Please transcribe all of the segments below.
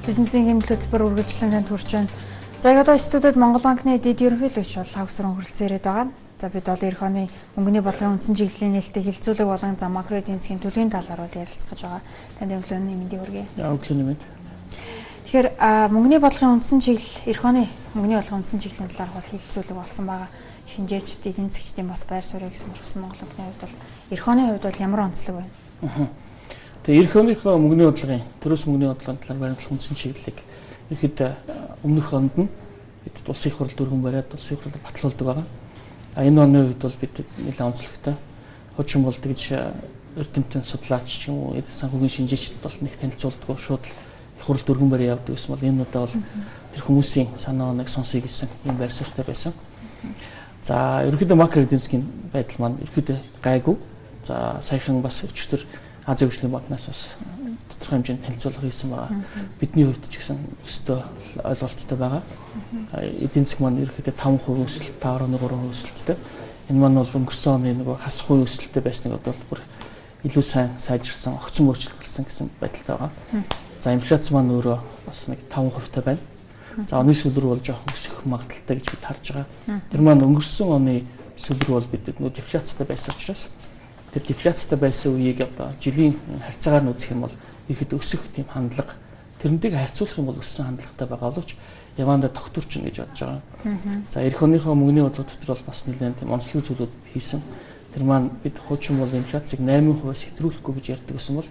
бизнесийн хэмжээ хөтөлбөр үргэлжлэн танд хүрч байна. За яг одоо студид Монгол банкны дэд ерөнхийлөгч бол хавсрын хүрэлцэн ирээд байгаа. За бид бол эх оны мөнгөний бодлогын үндсэн чиглэлийн нээлттэй хилцүүлэг болон зам макро эдийн засгийн төлөвийн талаар бол ярилцах гэж байгаа. Танд өглөөний мэндийг хүргэе. Өглөөний мэнд. Тэгэхээр мөнгөний бодлогын үндсэн чиглэл эх оны мөнгөний бодлогын үндсэн чиглэлийн талаар бол хилцүүлэг болсон байгаа. Шинжээчд, эдийн засгчдын бас байр суурийг сонирхсан Монгол банкны хувьд бол эх оны хувьд бол ямар онцлог байна? Тэгээ эх оныхоо мөнгөний бодлогын төрөөс мөнгөний бодлогын талаар баримтлах үндсэн чиглэлийг ихэд өмнөх онд нь бид улсын их хурл дөрвөн бариад улсын их хурлаар батлуулдаг байгаа. Энэ оны үед бол бид нэлээд онцлогтой. Хуучин бол тэгж эрдэмтэн судлаач ч юм уу эдийн санхүүгийн шинжээчд бол нэг танилцуулдаг шууд их хурл дөрвөн барь явдаг гэсэн бол энэ удаа бол тэр хүмүүсийн санаа оныг сонсъё гэсэн юм байр суурьтай байсан. За ерөнхийдөө макро эдийн засгийн байдал маань ерөнхийдөө гайгүй. За саяхан бас өчтөр Азийн хөгжлийн банкнаас бас тодорхой хэмжээнд танилцуулга хийсэн байгаа. Бидний хувьд ч гэсэн өстой ойлголттой байгаа. Эдийн засаг маань ерөнхийдөө 5% өсөлт, 5.3% өсөлттэй. Энэ маань бол өнгөрсөн оны нөгөө хасахгүй өсөлттэй байсныг бол бүр илүү сайн сайжирсан, огцон өөрчлөлт гарсан гэсэн байдалтай байгаа. За инфляц маань өөрөө бас нэг 5% байна. За оны сүүл рүү бол жоохон өсөх магадaltaй гэж бид харж байгаа. Тэр маань өнгөрсөн оны сүүл рүү бол бид нөгөө дефляцтай байсан учраас тэр дефляцтай байсан үеийг одоо жилийн харьцаагаар нь үзэх юм бол ихэд өсөх тийм хандлага тэрнтэйг харьцуулах юм бол өссөн хандлагатай байгаа боловч явандаа тогтворчин гэж бодож байгаа. За эх оныхоо мөнгөний бодлого дотор бол бас нэлээд тийм онцлог зүйлүүд хийсэн. Тэр маань бид хуучин бол инфляцийг 8%-аас хэтрүүлэхгүй гэж ярьдаг гэсэн бол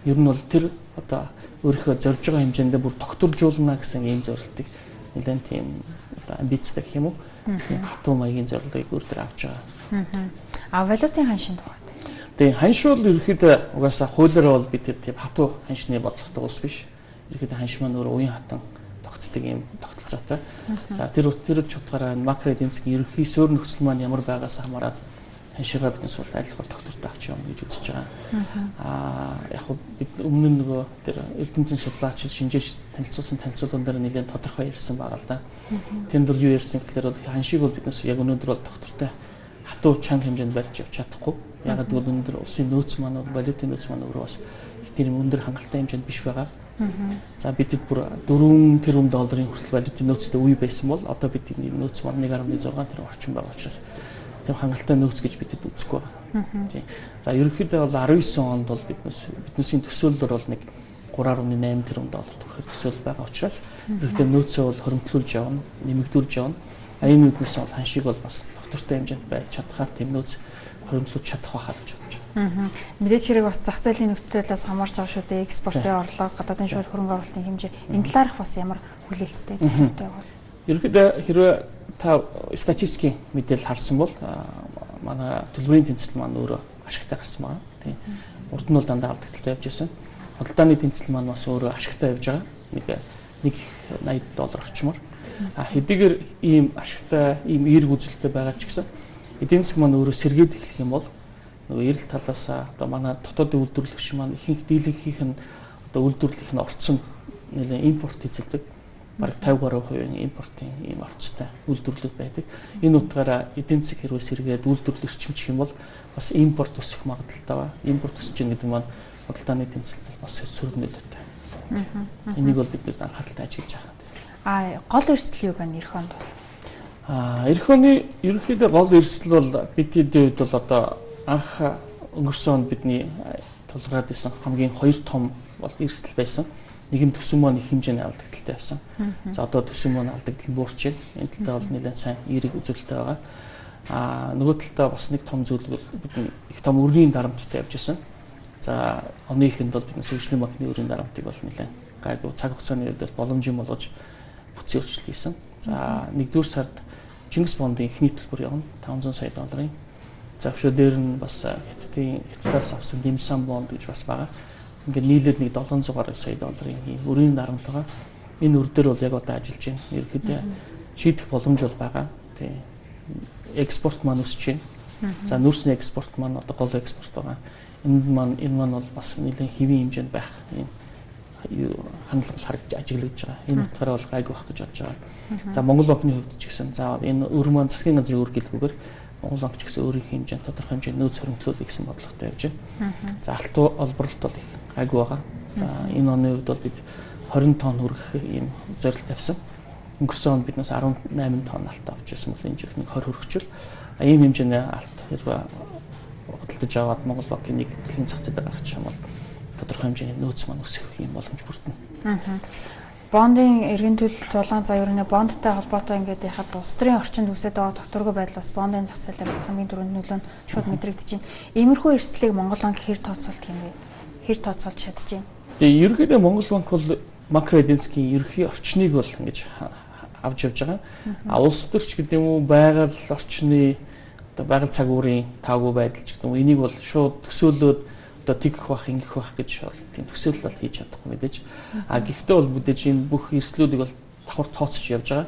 ер нь бол тэр одоо өөрийнхөө зорж байгаа хэмжээндээ бүр тогтворжуулна гэсэн ийм зорилтыг нэлээд тийм одоо амбицтай гэх юм уу? Тийм хатуу маягийн зорилгыг өөр авч байгаа. Валютын ханшийн тухай. Тэгээ ханш бол ерөөхдөө угаасаа хуулиараа бол бид тийм хатуу ханшны бодлоготой улс биш. Ерөөхдөө ханш маань өөр уян хатан тогтдог юм тогтолцоотой. За тэр утгаараа макро эдийн засгийн ерөнхий суурь нөхцөл маань ямар байгаас хамаарат ханшигаа биднес бол айлхаар тогтвортой авч явна гэж үзэж байгаа. Яг хөө бид өмнө нь нөгөө тэр эрдэмтэн судлаач шинжээч танилцуулсан танилцуулган дээр нэлээд тодорхой ярьсан байгаа л да. Тэнд бол юу ярьсан гэхээр бол ханшиг бол биднес яг өнөөдөр бол тогтвортой хатуу чанга хэмжээнд барьж явж чадахгүй. Яг гэвэл өнөөдөр улсын нөөц маань валютын нөөц маань өөрөө бас тийм өндөр хангалттай хэмжээнд биш байгаа. За бидэд бүр 4 тэрбум долларын хүртэл валютын нөөцтэй үе байсан бол одоо бидний нөөц маань 1.6 тэрбум орчим байгаа учраас тийм хангалттай нөөц гэж бидэд үзэхгүй байгаа. Тийм. За ерөнхийдөө бол 19 онд бол биднээсийн төсөөллөөр бол нэг 3.8 тэрбум доллар хүрэхэд төсөөлөл байгаа учраас ерөнхийдөө нөөцөө бол хоримтлуулж явна, нэмэгдүүлж явна. Энэ үднээс бол ханшиг бол бас тогтвортой хэмжээнд байж чадхаар тийм нөөц хөрөмтлөж чадах байхаа гэж бодож байна. Мэдээж хэрэг бас зах зээлийн нөхцөлөөс хамаарч байгаа шүү дээ. Экспортын орлого, гадаадын шууд хөрөнгө оруулалтын хэмжээ. Энэ талаарх бас ямар хүлээлттэй байгаа. Ерөнхийдөө хэрвээ та статистикийн мэдээлэл харсан бол манай төлбөрийн тэнцэл маань өөрөө ашигтай гарсан байна. Тийм. Урд нь бол дандаа алдагдaltaй явж байсан. Худалдааны тэнцэл маань бас өөрөө ашигтай явж байгаа. Нэг $80 орчмоор. Хэдийгээр ийм ашигтай, ийм эерэг үзүүлэлттэй байгаа ч гэсэн эдийн засаг маань өөрөө сэргээд эхлэх юм бол нөгөө эрэл талаас одоо манай дотоодын үйлдвэрлэгч маань ихэнх дийлэнхийнх нь одоо үйлдвэрлэх нь орцсон нэлээд импорт эзэлдэг. Бараг 50% импортын ийм орцтой үйлдвэрлэлүүд байдаг. Энэ утгаараа эдийн засаг хэрвээ сэргээд үйлдвэрлэгч юм бол бас импорт өсөх магадaltaй ба импорт өсөж байгаа гэдэг маань худалдааны тэнцэлд бас сөргөнөлттэй. Энийг бол биднээс анхааралтай ажиглаж байгаа. Гол эрсдэл юу байна эх онд? Эх оны ерөнхийдөө гол эрсдэл бол бидний хувьд бол одоо анх өнгөрсөн онд бидний тулгараад исэн хамгийн хоёр том бол эрсдэл байсан. Нэг нь төсөв маань их хэмжээний алдагдaltaй байсан. За одоо төсөв маань алдагдал буурч байна. Энэ талдаа бол нэлээд сайн эерэг үзүүлэлттэй байгаа. Нөгөө талдаа бас нэг том зүйл бол бидний их том өрийн дарамттай явж байсан. За оны ихэнд бол бидний хөгжлийн банкны өрийн дарамтыг бол нэлээд гайгүй цаг хугацааны үед боломжийн болгож бүтцийн өөрчлөлт хийсэн. За 1-р сард Чингис бондын эхний төлбөр явна $500 сая. За өшөө дээр нь бас Хятадаас авсан Димсан бонд гэж бас байгаа. Ингээд нийлээд нэг $700 сая ийм өрийн дарамт байгаа. Энэ өр дээр бол яг одоо ажиллаж байна. Ерөнхийдөө шийдэх боломж бол байгаа. Тий. Экспорт маань өсөж байна. За нүүрсний экспорт маань одоо гол экспорт байгаа. Энэ маань бол бас нэлээд хэвийн хэмжээнд байх юм хандлага харагдаж ажиглагдж байгаа. Энэ утгаараа бол гайгүй байх гэж бодож байгаа. За Монгол банкны хувьд ч гэсэн заавал энэ өр маань засгийн газрын өр гэлгүйгээр Монгол банк ч гэсэн өөрийнхөө хэмжээнд тодорхой хэмжээнд нөөц хөрөнгөлүүлэх гэсэн бодлоготой явж байна. За алтуу олборлолт бол их гайгүй байгаа. За энэ оны үед бол бид 20 тонн хүрэх ийм зорилт тавьсан. Өнгөрсөн онд биднээс 18 тонн алт авч ирсэн бол энэ жил нэг 20 хүрчихвэл ийм хэмжээний алт хэрвээ худалдаж аваад Монгол банкны нэг дэлхийн зах зээлээр гаргачих юм бол тодорхой хэмжээний нөөц маань өсөх юм боломж бүрдэнэ. Бондын эргэн төлөлт тулаан за ерөнхий бондтой холбоотой ингээд яхад улс төрийн орчинд үсэж байгаа тогтворгүй байдал бас бондын зах зээлээр бас хамгийн түрүүнд нөлөө нь шууд мэдрэгдэж байна. Иймэрхүү эрсдлийг Монгол банк хэр тооцоолт юм бэ? Хэр тооцоолж чадж байна? Тэгээ ерөнхийдөө Монгол банк бол макро эдийн засгийн ерөнхий орчныг бол ингэж авч явж байгаа. А улс төрч гэдэг юм уу байгаль орчны одоо байгаль цагуурын таагүй байдал ч гэдэг юм энийг бол шууд төсөөлөөд одоо тэгэх бах ингэх бах гэж бол тийм төсөөлөл бол хийж чадахгүй мэдээж. А гэхдээ бол мэдээж энэ бүх эрсдлүүдийг бол давхар тооцож явж байгаа.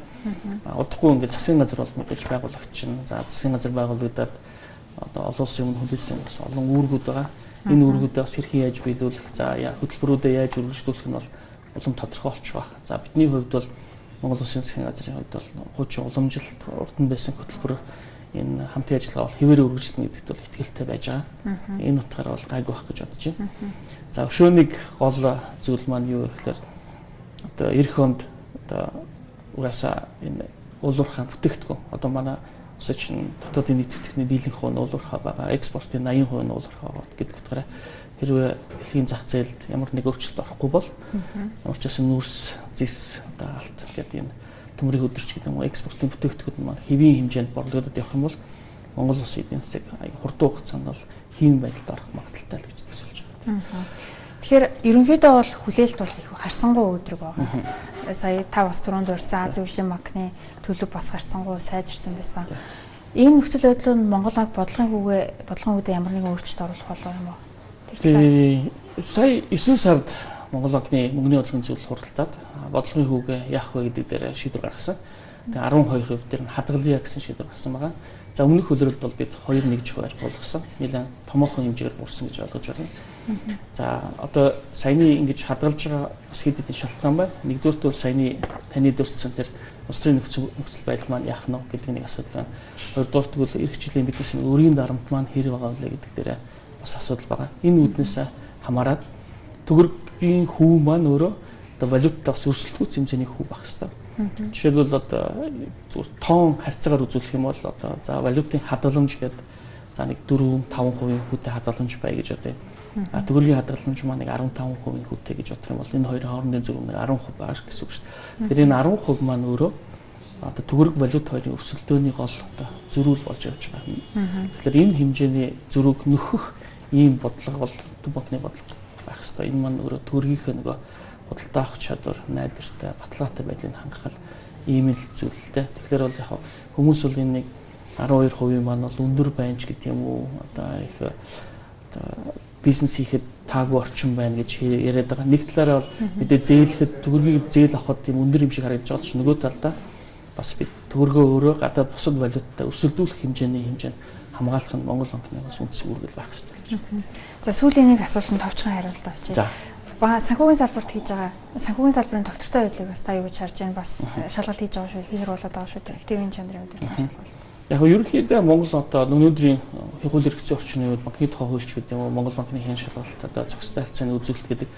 Удахгүй ингээд засгийн газар бол мэдээж байгуулагч нь за засгийн газар байгуулагдаад одоо олон улсын өмнө хүлээсэн бас олон үүргүүд байгаа. Энэ үүргүүдээ бас хэрхэн яаж биелүүлэх за хөтөлбөрүүдэд яаж үргэлжлүүлэх нь бол улам тодорхой болчих واخ. За бидний хувьд бол Монгол Улсын засгийн газрын хувьд бол хуучин уламжилт урд нь байсан хөтөлбөр энэ хамтын ажиллагаа бол хэвээр үргэлжлэнэ гэдэгт бол итгэлтэй байж байгаа. Энэ утгаараа бол гайгүй байх гэж бодож байна. За өшөөнийг гол зүйл маань юу вэ гэхээр одоо эх хонд одоо угаасаа энэ уулуурхай бүтээгдэхүүн одоо манай улсын чинь дотоодын нийт бүтээгдэхүүний дийлэнх хувь нь уулуурхай байгаа. Экспортын 80% нь уулуурхай байгаа гэдэг утгаараа хэрвээ дэлхийн зах зээлд ямар нэг өөрчлөлт орохгүй бол ямар ч байсан нүүрс зис одоо алт гэдэг энэ төмрийг өдөрч гэдэг юм уу экспортын бүтээгдэхүүн маань хэвийн хэмжээнд борлогдод явах юм бол Монгол улсын эдийн засаг хурдан хугацаанд бол хийм байдалд орох магадaltaй л гэж төсөөлж байгаа. Тэгэхээр ерөнхийдөө бол хүлээлт бол их харцангуй өдрөг байгаа. Сая 5 бас түрүүнд дурдсан Азийн хөгжлийн банкны төлөв бас харцангуй сайжирсан байсан. Ийм нөхцөл байдал нь Монгол банк бодлогын хөвгөд ямар нэгэн өөрчлөлт оруулах болов юм уу? Сая 9 сард Монгол банкны мөнгөний бодлогын зөвлөл хуралдаад бодлогын хөвгөө яах вэ гэдэг дээр шийдвэр гаргасан. Тэгээ 12% дээр нь хадгалъя гэсэн шийдвэр гаргасан байгаа. За өмнөх хөлрөлд бол бид 2-1 болгосон. Нэлээд томоохон хэмжээгээр бүрсэн гэж ойлгож байна. За одоо саяны ингэж хадгалж байгаа бас хэд хэдэн шалтгаан байна. Нэгдүгээрт бол саяны таны дурдсан тэр улс төрийн нөхцөл байдал маань яах нь гэдэг нэг асуудал байна. Хоёрдугаарт бол эх жилийн биднес өрийн дарамт маань хэрэг байгаа вэ гэдэг дээр бас асуудал байгаа. Энэ үүднээс хамаарат төгрөгийн хүү маань өөрөө одоо валютаа бас өрсөлдөхүйц хэмжээний хүү байх хэрэгтэй. Жишээлбэл одоо зүгээр тоон харьцаагаар үзүүлэх юм бол одоо за валютын хадгаламж гэдэг за нэг 4-5% хүүтэй хадгаламж бай гэж одоо төгрөгийн хадгаламж маань нэг 15% хүүтэй гэж бодох юм бол энэ хоёрын хоорондын зөв нэг 10% байгаа гэсэн үг шүү дээ. Тэгэхээр энэ 10% маань өөрөө одоо төгрөг валют хоёрын өрсөлдөөний гол одоо зөрүүл болж явж байгаа. Тэгэхээр энэ хэмжээний зөрүүг нөхөх ийм бодлого бол төв банкны бодлого байх хэрэгтэй. Энэ маань өөрөө төгрөгийнхөө нөгөө худалдаа авах чадвар, найдвартай, баталгаатай байдлыг хангах ийм л зүйлтэй. Тэгэхээр бол яг хүмүүс бол энэ нэг 12% маань бол өндөр байна ч гэдэг юм уу. Одоо их одоо бизнес хийхэд таагүй орчин байна гэж яриад байгаа. Нэг талаараа бол мэдээ зээлэхэд төгрөгийг зээл авахд тийм өндөр юм шиг харагдаж байгаа ч нөгөө талдаа бас бид төгрөгөө өөрөө гадаад бусад валюттай өрсөлдүүлэх хэмжээний хэмжээнд хамгаалах нь Монгол банкны бас үндсэн үүрэг байх хэрэгтэй гэж байна. За сүүлийн нэг асуултанд товчхон хариулт авчи. Санхүүгийн салбарт хийж байгаа санхүүгийн салбарын доктортой байдлыг бас та юу гэж харж байна? Бас шалгалт хийж байгаа шүү, хийгэр болоод байгаа шүү. Активын чанарын үдээр. Яг нь ерөнхийдөө Монгол одоо өнөөдрийн хууль эрхцээ орчны үед банкны тухай хуульч гэдэг юм уу Монгол банкны хэн шалгалт одоо зохистой хавцааны үзүүлэлт гэдэг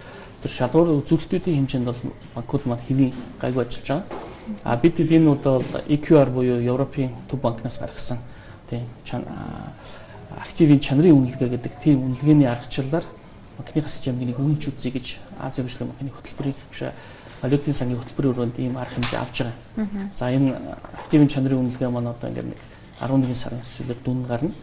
тэр шалгуур үзүүлэлтүүдийн хэмжээнд бол банкуд маань хэвийн гайгүй ажиллаж байгаа. А бид энэ удаа бол EQR буюу Европын төв банкнаас гаргасан тийм активын чанарын үнэлгээ гэдэг тийм үнэлгээний аргачлалаар банкны хасч ямгийг үнэлж үзье гэж Азийн хөгжлийн банкны хөтөлбөрийн валютын сангийн хөтөлбөрийн өрөөнд ийм арга хэмжээ авч байгаа. За энэ активын чанарын үнэлгээ маань одоо ингээд нэг 11 сарын сүүлээр дүн гарна.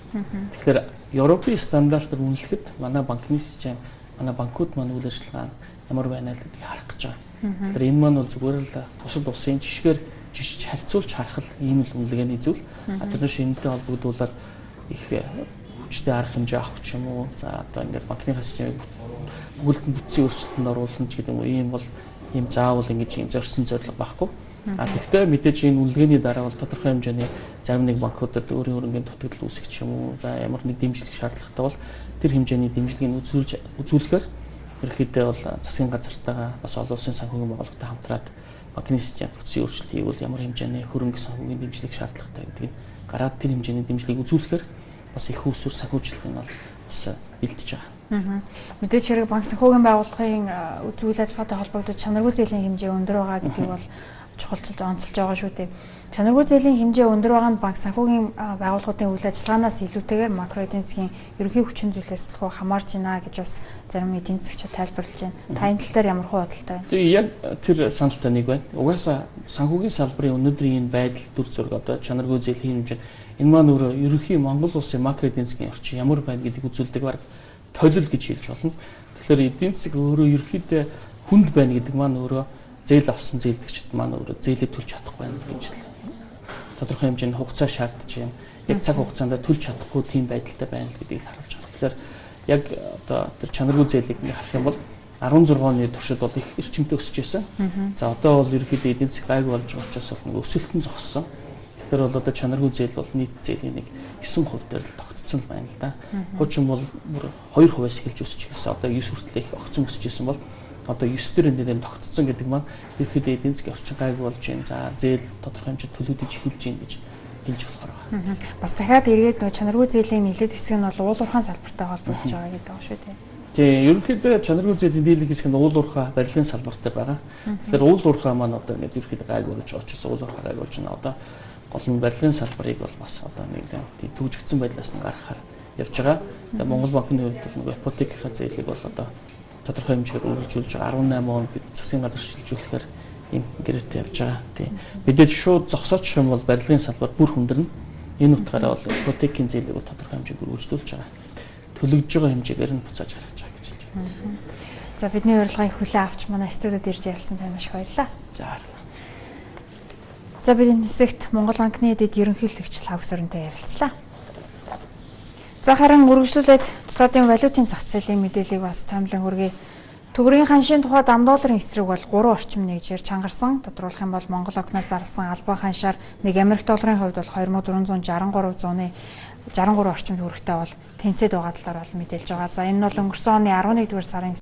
Тэгэхээр Европын стандартаар үнэлэхэд манай банкны систем, манай банкуд маань үйл ажиллагаа ямар байна л гэдгийг харах гэж байгаа. Тэгэхээр энэ маань бол зүгээр л бусад улсын жишгээр жишж харьцуулж харах ийм л үнэлгээний зүйл. Тэрнээс энэтэй холбогдуулаад их хүчтэй арга хэмжээ авах ч юм уу. За одоо ингээд банкны системийг бүгд бүтцийн өөрчлөлтөнд оруулах ч гэдэг юм уу. Ийм бол ийм заавал ингэж ийм зорьсон зорилго байхгүй. А тэгвэл мэдээж энэ үнэлгээний дараа бол тодорхой хэмжээний зарим нэг банкудад өөрийн хөрөнгөний дутагдал үүсэх ч юм уу. За ямар нэг дэмжлэг шаардлагатай бол тэр хэмжээний дэмжлэгийг үзүүлэхээр ерөнхийдөө бол засгийн газартайгаа бас олон улсын санхүүгийн байгууллагатай хамтраад банкны системд бүтцийн өөрчлөлт хийвэл ямар хэмжээний хөрөнгө санхүүгийн дэмжлэг шаардлагатай гэдгийг гараад тэр хэмжээний дэмжлэгийг үзүүлэхээр бас их усүр санхүүжилт нь бол бас бэлтэж байгаа. Мэдээж хэрэг банк санхүүгийн байгууллагын үйл ажиллагаатай холбогдож чанаргүй зээлийн хэмжээ өндөр байгаа гэдгийг бол чухалчилж онцолж байгаа шүү дээ. Чанаргүй зээлийн хэмжээ өндөр байгаа нь банк санхүүгийн байгууллагуудын үйл ажиллагаанаас илүүтэйгээр макро эдийн засгийн ерөнхий хүчин зүйлээс төлхөө хамаарч байна гэж бас зарим эдийн засгчид тайлбарлаж байна. Та энэ тал дээр ямар хуваалцалтай байна? Тэгээ яг тэр саналтай нэг байна. Угаасаа санхүүгийн салбарын өнөөдрийн энэ байдал дүр зураг одоо чанаргүй зээлийн хэмжээ энэ маань өөрөө ерөнхий Монгол улсын макро эдийн засгийн орчин ямар байна гэдгийг үзүүлдэг баг толил гэж хэлж болно. Тэгэхээр эдийн засаг өөрөө ерөнхийдөө хүнд байна гэдэг маань өөрөө зээл авсан зээлдэгчд маань өөрөө зээлээ төлж чадахгүй байна гэж л тодорхой хэмжээний хугацаа шаардж байна. Яг цаг хугацаанд төлж чадахгүй тийм байдалтай байна л гэдгийг харуулж байгаа. Тэгэхээр яг одоо тэр чанаргүй зээлийг харах юм бол 16 оны туршид бол их эрчимтэй өсөж байсан. За одоо бол ерөнхийдөө эдийн засаг гайгүй болж байгаа учраас бол нэг өсөлтөн зогссон. Тэгэхээр бол одоо чанаргүй зээл бол нийт зээлийн нэг 9% дээр л тогтцсон байна л да. Хуучин бол бүр 2%-аас эхэлж өсөж гисэн. Одоо 9 хүртэл их огцон өсөж исэн бол одоо 9 дээр энэ тогтцсон гэдэг маань ерөнхийдөө эдийн засгийн орчин гайгүй болж байна. За зээл тодорхой хэмжээнд төлөвлөж эхэлж байна гэж хэлж болохоор байна. Бас дахиад эргээд нөө чанаргүй зээлийн нэлээд хэсэг нь бол уулуурхаан салбартай холбогдож байгаа гэдэг байгаа шүү дээ. Тийм, ерөнхийдөө чанаргүй зээлийн дийлэнх хэсэг нь уулуурхаа барилгын салбартай байгаа. Тэгэхээр уулуурхаа маань одоо ингэ ерөнхийдөө гайгүй болж байгаа учраас уулуурхаа гайгүй болж байна. Одоо гол нь барилгын салбарыг бол бас одоо нэг тийм төвжигдсэн байдлаас нь гаргахаар явж байгаа. Тэгээ Монгол банкны хувьд бол нэг ипотекийн зээлийг бол одоо тодорхой хэмжээгээр үргэлжлүүлж байгаа 18 он бид засгийн газар шилжүүлэхээр ийм гэрээтэй явж байгаа. Тийм. Мэдээж шууд зогсооч юм бол барилгын салбар бүр хүндэрнэ. Энэ утгаараа бол ипотекийн зээлийг бол тодорхой хэмжээнд үргэлжлүүлж байгаа. Төлөгдөж байгаа хэмжээгээр нь буцааж гаргаж байгаа гэж хэлж байна. За бидний урилгыг хүлээн авч манай студид ирж ярилцсан тань маш их баярлалаа. За бид энэ хэсэгт Монгол банкны дэд ерөнхийлөгч Лав Сүрэнтэй ярилцлаа. За харин үргэлжлүүлээд дотоодын валютын зах зээлийн мэдээллийг бас томлон хүргэе. Төгрөгийн ханшийн тухай дамдуулрын эсрэг бол 3 орчим нэгжээр чангарсан. Тодруулах юм бол Монгол окноос зарласан албан ханшаар 1 Америк долларын хувьд бол 2463 орчим төгрөгтэй бол тэнцээд байгаа талаар бол мэдээлж байгаа. За энэ нь бол өнгөрсөн оны 11 дугаар сарын